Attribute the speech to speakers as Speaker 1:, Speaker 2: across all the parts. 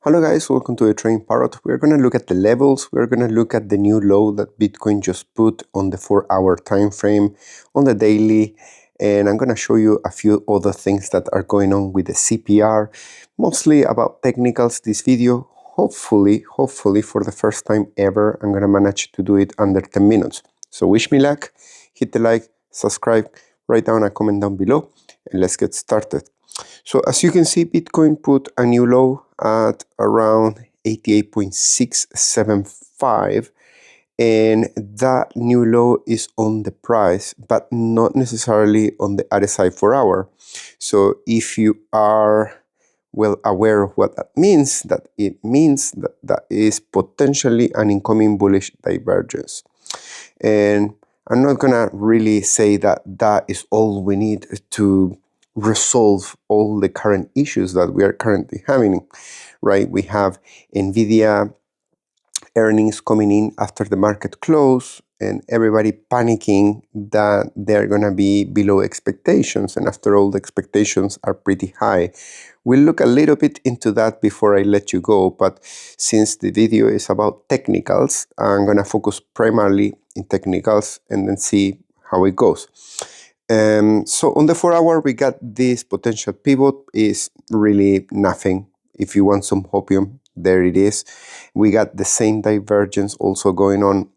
Speaker 1: Hello guys, welcome to the Trading Parrot. We're going to look at the levels. We're going to look at the new low that Bitcoin just put on the 4-hour time frame, on the daily, and I'm going to show you a few other things that are going on with the CPR, mostly about technicals. This video, hopefully for the first time ever, I'm going to manage to do it under 10 minutes. So wish me luck, hit the like, subscribe, write down a comment down below, and let's get started. So as you can see, Bitcoin put a new low at around 88.675, and that new low is on the price, but not necessarily on the RSI 4-hour. So if you are well aware of what that means, it means that that is potentially an incoming bullish divergence. And I'm not gonna really say that that is all we need to resolve all the current issues that we are currently having, right? We have Nvidia earnings coming in after the market close and everybody panicking that they're going to be below expectations. And after all, the expectations are pretty high. We'll look a little bit into that before I let you go. But since the video is about technicals, I'm going to focus primarily in technicals and then see how it goes. So on the 4-hour, we got this potential pivot is really nothing. If you want some hopium, there it is. We got the same divergence also going on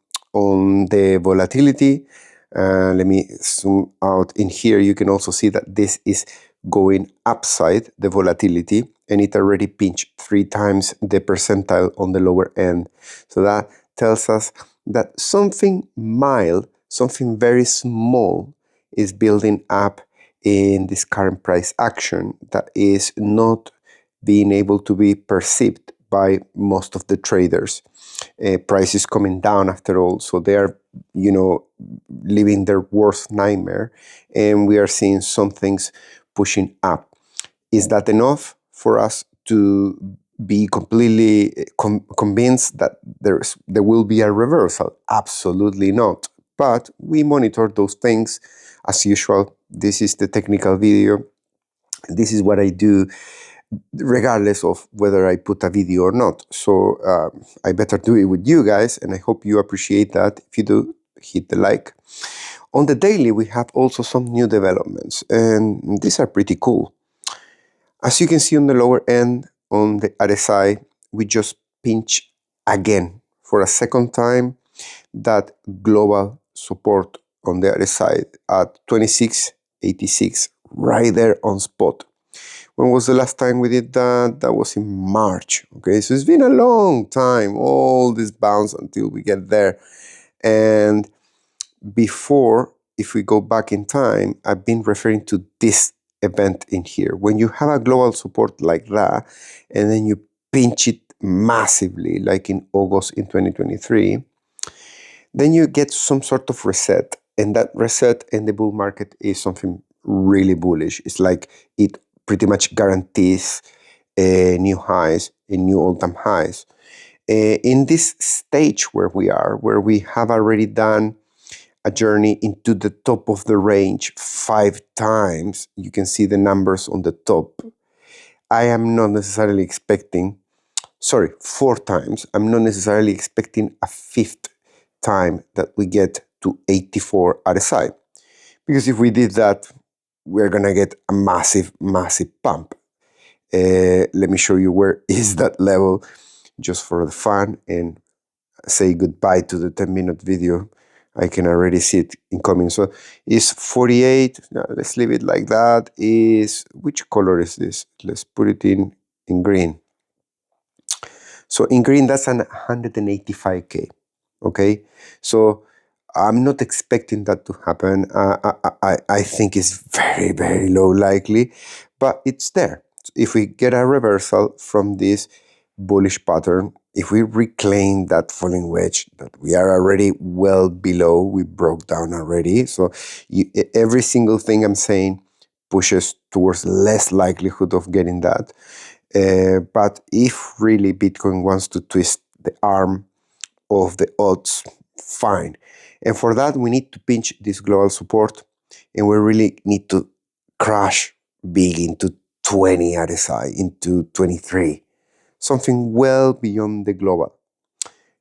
Speaker 1: the volatility. Let me zoom out in here. You can also see that this is going upside the volatility, and it already pinched 3 times the percentile on the lower end. So that tells us that something mild, something very small is building up in this current price action that is not being able to be perceived by most of the traders. Price is coming down after all, so they are, living their worst nightmare, and we are seeing some things pushing up. Is that enough for us to be completely convinced that there will be a reversal? Absolutely not. But we monitor those things as usual. This is the technical video. This is what I do regardless of whether I put a video or not. So I better do it with you guys, and I hope you appreciate that. If you do, hit the like. On the daily, we have also some new developments, and these are pretty cool. As you can see on the lower end, on the RSI, we just pinch again for a second time that global support on the RSI at 26.86, right there on spot. When was the last time we did that? That was in March. Okay, so it's been a long time, all this bounce until we get there. And before, if we go back in time, I've been referring to this event in here. When you have a global support like that, and then you pinch it massively, like in August in 2023, then you get some sort of reset. And that reset in the bull market is something really bullish. It's like it pretty much guarantees new highs and new all-time highs. In this stage where we have already done a journey into the top of the range 5 times, you can see the numbers on the top. I am not necessarily expecting, 4 times. I'm not necessarily expecting a 5th time that we get to 84 RSI. Because if we did that, we're gonna get a massive pump. Let me show you where is that level just for the fun and say goodbye to the 10-minute video. I can already see it incoming. So it's 48. No, let's leave it like that. Which color is this? Let's put it in green. So in green, that's an 185K. Okay, so I'm not expecting that to happen. I think it's very low likely, but it's there. If we get a reversal from this bullish pattern, if we reclaim that falling wedge that we are already well below, we broke down already. So every single thing I'm saying pushes towards less likelihood of getting that. But if really Bitcoin wants to twist the arm of the odds, fine. And for that, we need to pinch this global support, and we really need to crash big into 20 RSI, into 23. something well beyond the global,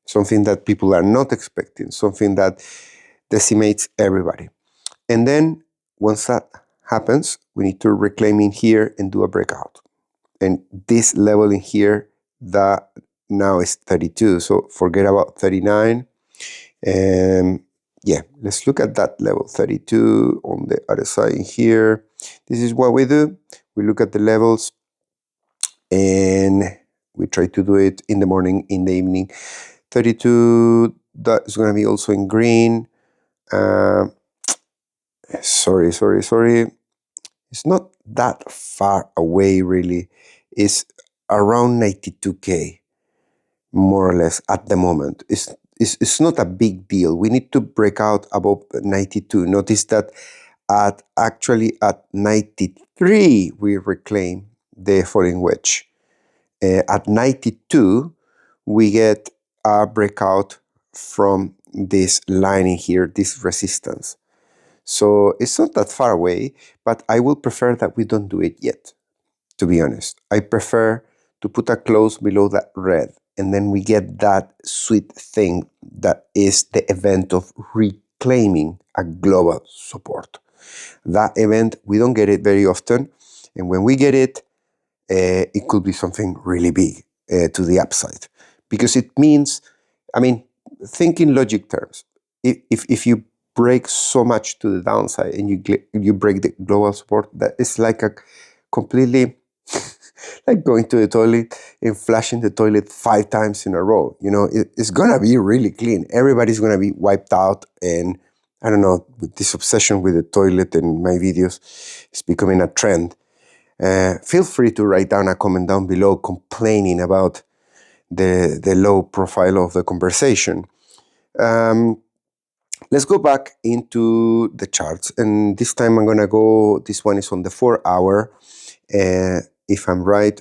Speaker 1: something that people are not expecting, something that decimates everybody. And then once that happens, we need to reclaim in here and do a breakout. And this level in here, that now is 32. So forget about 39. And yeah, let's look at that level 32 on the other side in here. This is what we do. We look at the levels and we try to do it in the morning, in the evening. 32, that is going to be also in green. Sorry. It's not that far away, really. It's around 92K, more or less, at the moment. It's not a big deal. We need to break out above 92. Notice that actually at 93, we reclaim the falling wedge. At 92, we get a breakout from this line in here, this resistance. So it's not that far away, but I will prefer that we don't do it yet, to be honest. I prefer to put a close below that red, and then we get that sweet thing that is the event of reclaiming a global support. That event, we don't get it very often, and when we get it, it could be something really big to the upside. Because it means, I mean, think in logic terms. If you break so much to the downside and you break the global support, that is like a completely like going to the toilet and flushing the toilet 5 times in a row. You know, it's gonna be really clean. Everybody's gonna be wiped out. And I don't know, with this obsession with the toilet and my videos, it's becoming a trend. Feel free to write down a comment down below complaining about the low profile of the conversation. Let's go back into the charts, and this time I'm gonna go, this one is on the 4-hour. If I'm right,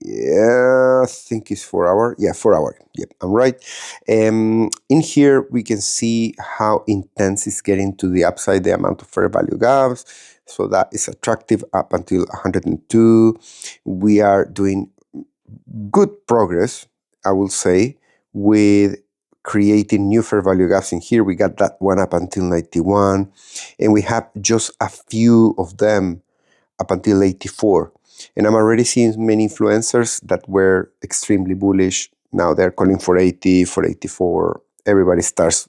Speaker 1: yeah, I think it's 4-hour. Yeah, 4-hour. Yep, I'm right. In here, we can see how intense it's getting to the upside, the amount of fair value gaps. So that is attractive up until 102. We are doing good progress, I will say, with creating new fair value gaps in here. We got that one up until 91, and we have just a few of them up until 84. And I'm already seeing many influencers that were extremely bullish. Now they're calling for 80, for 84. Everybody starts,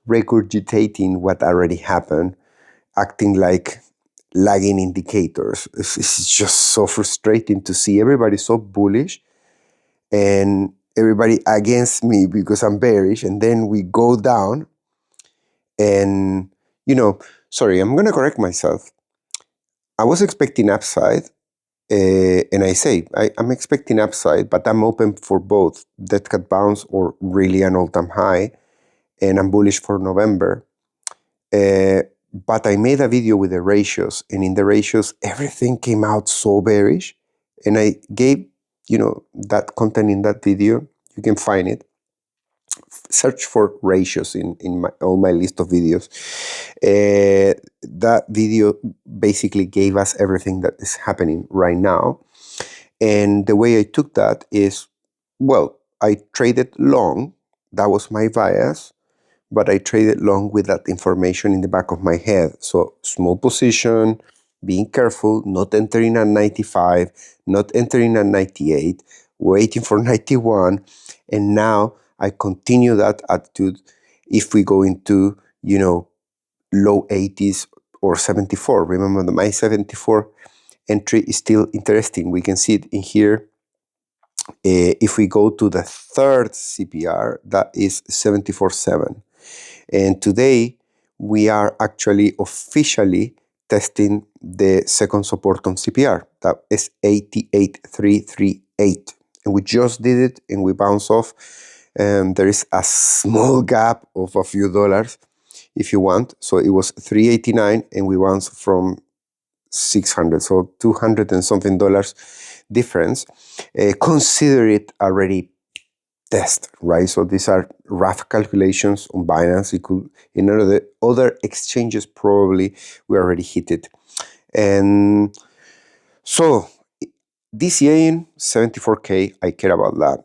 Speaker 1: regurgitating what already happened, acting like lagging indicators. It's just so frustrating to see everybody so bullish and everybody against me because I'm bearish. And then we go down and, sorry, I'm going to correct myself. I was expecting upside, and I say I'm expecting upside, but I'm open for both dead cat bounce or really an all-time high, and I'm bullish for November. But I made a video with the ratios, and in the ratios, everything came out so bearish, and I gave, that content in that video. You can find it. Search for ratios in all my list of videos. That video basically gave us everything that is happening right now. And the way I took that is, well, I traded long. That was my bias. But I traded long with that information in the back of my head. So small position, being careful, not entering at 95, not entering at 98, waiting for 91. And now I continue that attitude if we go into, low 80s or 74. Remember, my 74 entry is still interesting. We can see it in here. If we go to the third CPR, that is 74.7. And today, we are actually officially testing the second support on CPR. That is 88,338. And we just did it and we bounce off. There is a small gap of a few dollars if you want. So it was 389 and we bounced from 600. So 200 and something dollars difference. Consider it already test, right? So these are rough calculations on Binance. It could, in other exchanges, probably we already hit it. And so DCA in 74K, I care about that.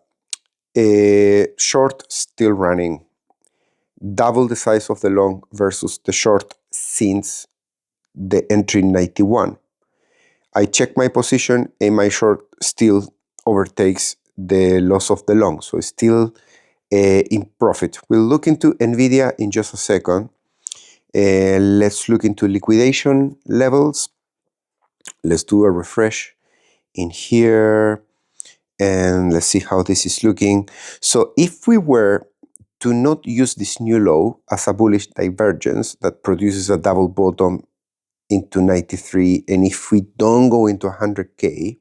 Speaker 1: Short still running. Double the size of the long versus the short since the entry 91. I check my position and my short still overtakes the loss of the long. So it's still in profit. We'll look into NVIDIA in just a second. Let's look into liquidation levels. Let's do a refresh in here and let's see how this is looking. So if we were to not use this new low as a bullish divergence that produces a double bottom into 93, and if we don't go into 100K,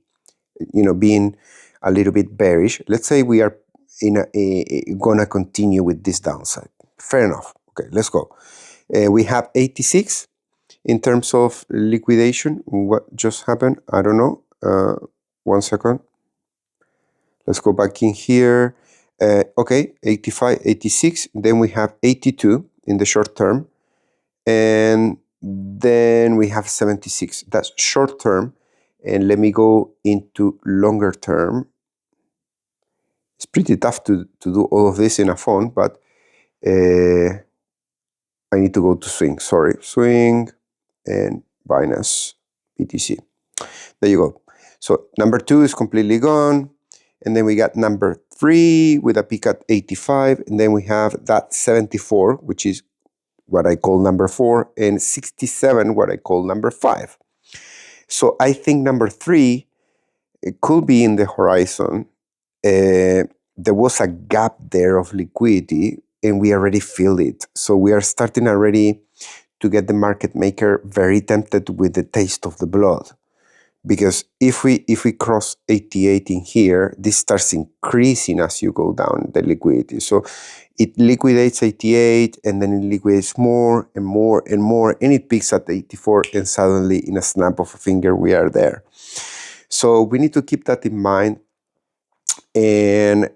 Speaker 1: being a little bit bearish, let's say we are gonna continue with this downside. Fair enough. Okay, let's go. We have 86 in terms of liquidation. What just happened? I don't know. 1 second. Let's go back in here. Okay, 85, 86. Then we have 82 in the short term. And then we have 76. That's short term. And let me go into longer term. It's pretty tough to do all of this in a phone, but I need to go to swing. Sorry, swing and Binance BTC. There you go. So number 2 is completely gone. And then we got number 3 with a peak at 85. And then we have that 74, which is what I call number 4, and 67, what I call number 5. So I think number 3, it could be in the horizon. There was a gap there of liquidity and we already feel it. So we are starting already to get the market maker very tempted with the taste of the blood. Because if we cross 88 in here, this starts increasing as you go down the liquidity. So it liquidates 88 and then it liquidates more and more and more, and it peaks at 84, and suddenly in a snap of a finger we are there. So we need to keep that in mind. And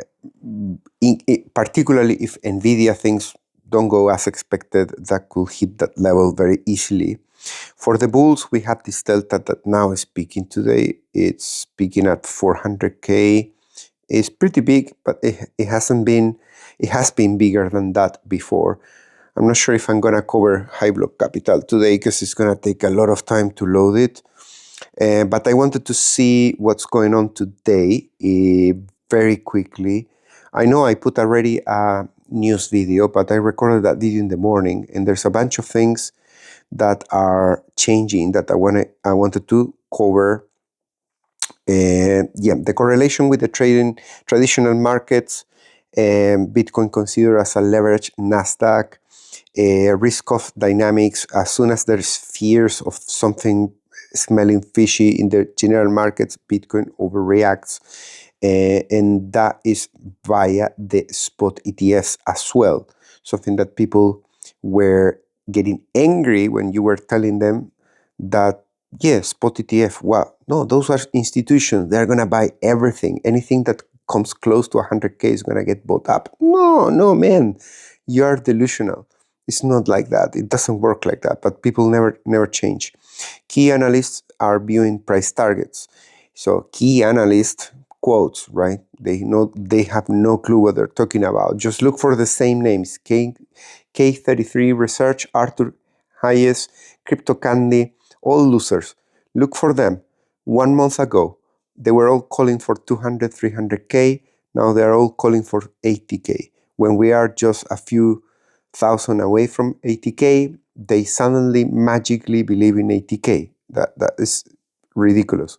Speaker 1: particularly if NVIDIA things don't go as expected, that could hit that level very easily. For the bulls, we have this delta that now is peaking today. It's peaking at 400K. It's pretty big, but it has been bigger than that before. I'm not sure if I'm gonna cover high block capital today because it's gonna take a lot of time to load it. But I wanted to see what's going on today very quickly. I know I put already a news video, but I recorded that video in the morning, and there's a bunch of things that are changing that I wanted to cover. The correlation with the traditional markets, Bitcoin considered as a leverage Nasdaq, risk-off dynamics. As soon as there's fears of something smelling fishy in the general markets, Bitcoin overreacts, and that is via the spot ETFs as well. Something that people were getting angry when you were telling them that, yes, spot ETF, well, no, those are institutions. They're going to buy everything. Anything that comes close to 100K is going to get bought up. No, man, you're delusional. It's not like that. It doesn't work like that, but people never change. Key analysts are viewing price targets. So key analyst quotes, right? They have no clue what they're talking about. Just look for the same names. K33 Research, Arthur Hayes, Crypto Candy, all losers. Look for them. 1 month ago, they were all calling for 200, 300K. Now they're all calling for 80K. When we are just a few thousand away from 80K, they suddenly magically believe in 80K. That is ridiculous.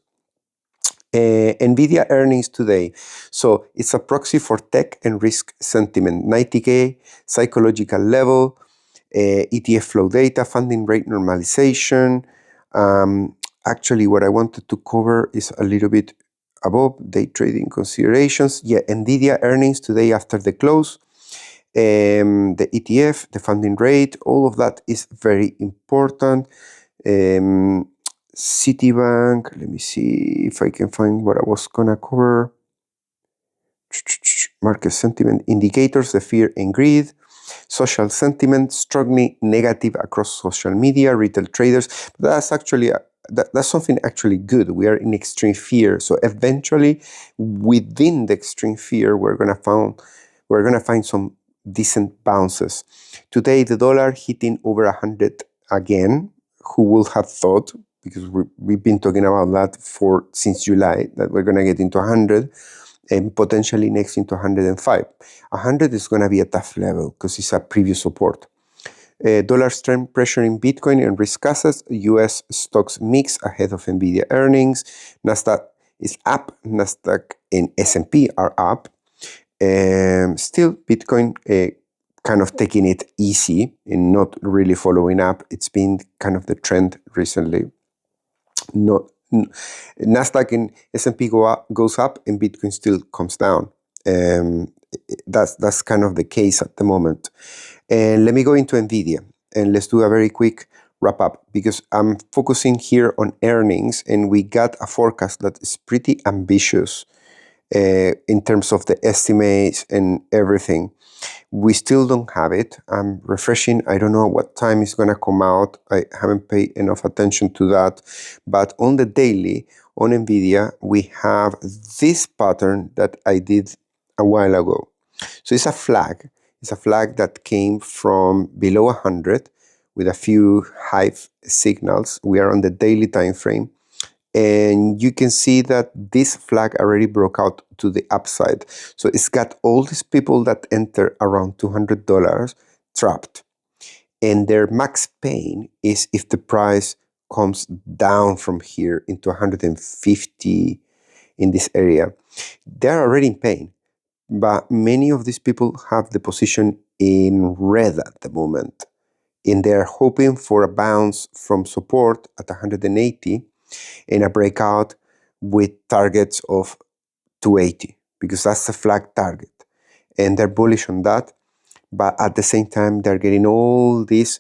Speaker 1: NVIDIA earnings today. So it's a proxy for tech and risk sentiment. 90K, psychological level, ETF flow data, funding rate normalization. Actually, what I wanted to cover is a little bit above day trading considerations. Yeah, NVIDIA earnings today after the close. The ETF, the funding rate, all of that is very important. Citibank, let me see if I can find what I was gonna cover. Market sentiment indicators, the fear and greed. Social sentiment, strongly negative across social media, retail traders. That's actually that's something actually good. We are in extreme fear. So eventually, within the extreme fear, we're gonna find some decent bounces. Today, the dollar hitting over 100 again. Who would have thought? Because we've been talking about that since July, that we're gonna get into 100 and potentially next into 105. 100 is gonna be a tough level because it's a previous support. Dollar strength pressuring Bitcoin and risk assets. US stocks mix ahead of Nvidia earnings. Nasdaq is up. Nasdaq and S&P are up. Still, Bitcoin kind of taking it easy and not really following up. It's been kind of the trend recently. Nasdaq and S&P goes up and Bitcoin still comes down. That's kind of the case at the moment. And let me go into Nvidia and let's do a very quick wrap up, because I'm focusing here on earnings and we got a forecast that is pretty ambitious in terms of the estimates and everything. We still don't have it. I'm refreshing. I don't know what time it's going to come out. I haven't paid enough attention to that. But on the daily, on Nvidia, we have this pattern that I did a while ago. So it's a flag. It's a flag that came from below 100 with a few hive signals. We are on the daily time frame. And you can see that this flag already broke out to the upside. So it's got all these people that enter around $200 trapped. And their max pain is if the price comes down from here into 150 in this area. They're already in pain. But many of these people have the position in red at the moment. And they're hoping for a bounce from support at 180 and a breakout with targets of 280, because that's the flag target. And they're bullish on that. But at the same time, they're getting all this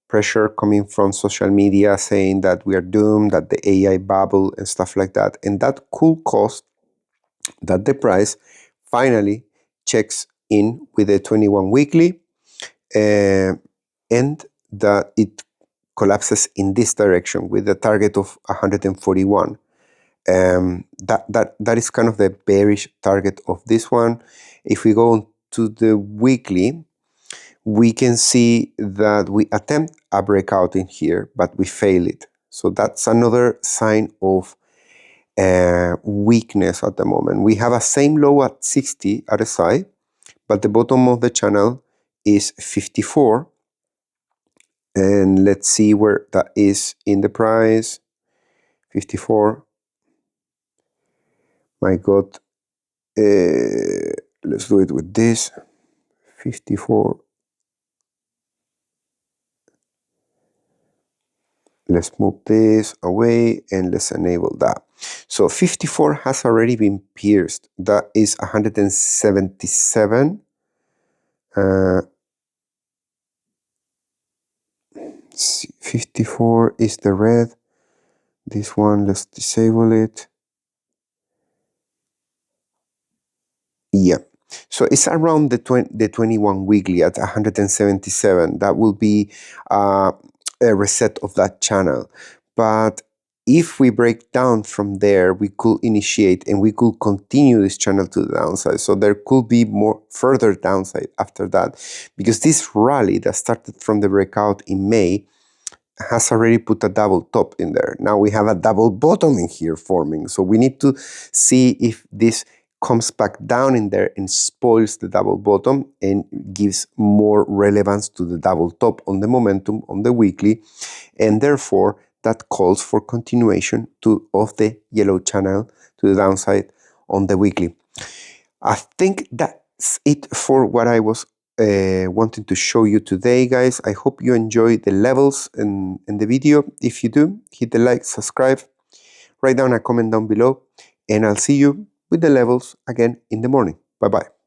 Speaker 1: pressure coming from social media saying that we are doomed, that the AI bubble and stuff like that. And that could cause that the price finally checks in with the 21 weekly and that it collapses in this direction with a target of 141. That is kind of the bearish target of this one. If we go to the weekly, we can see that we attempt a breakout in here, but we fail it. So that's another sign of weakness at the moment. We have a same low at 60 RSI, but the bottom of the channel is 54. And let's see where that is in the price. 54. My God. Let's do it with this. 54. Let's move this away and let's enable that. So 54 has already been pierced. That is 177. 54 is the red. This one, let's disable it. Yeah. So it's around the 21 weekly at 177. That will be a reset of that channel. But if we break down from there, we could initiate and we could continue this channel to the downside. So there could be more further downside after that, because this rally that started from the breakout in May has already put a double top in there. Now we have a double bottom in here forming. So we need to see if this comes back down in there and spoils the double bottom and gives more relevance to the double top on the momentum on the weekly. And therefore, that calls for continuation of the yellow channel to the downside on the weekly. I think that's it for what I was wanting to show you today, guys. I hope you enjoy the levels in the video. If you do, hit the like, subscribe, write down a comment down below, and I'll see you with the levels again in the morning. Bye-bye.